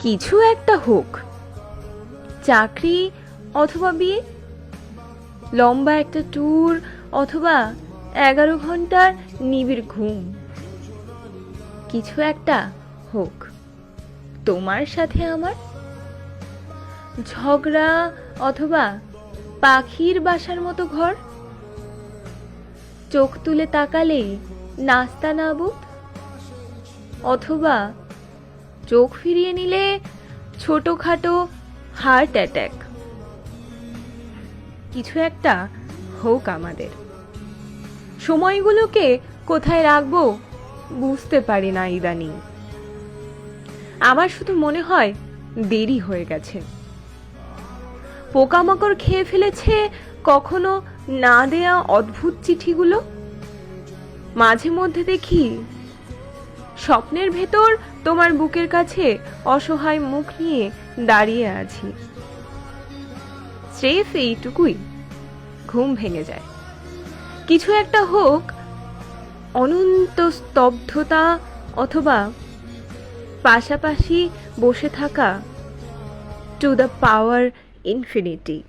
কিছু একটা হোক, চাকরি অথবা বিয়ে, লম্বা একটা ট্যুর অথবা 11 ঘন্টার নিবিড় ঘুম, কিছু একটা হোক তোমার সাথে আমার। ঝগড়া অথবা পাখির বাসার মতো ঘর, চোখ তুলে তাকালে নাস্তা নাবুদ, অথবা চোখ ফিরিয়ে নিলে ছোটখাটো হার্ট অ্যাটাক। কিছু একটা হোক আমাদের। সময়গুলোকে কোথায় রাখবো বুঝতে পারি না ইদানিং। আমার শুধু মনে হয় দেরি হয়ে গেছে। পোকামাকড় খেয়ে ফেলেছে কখনো না দেয়া অদ্ভুত চিঠিগুলো। মাঝে মধ্যে দেখি স্বপ্নের ভেতর তোমার বুকের কাছে অসহায় মুখ নিয়ে দাঁড়িয়ে আছি। স্রেফ এইটুকুই, ঘুম ভেঙে যায়। কিছু একটা হোক, অনন্ত স্তব্ধতা অথবা পাশাপাশি বসে থাকা টু দ্য পাওয়ার ইনফিনিটি।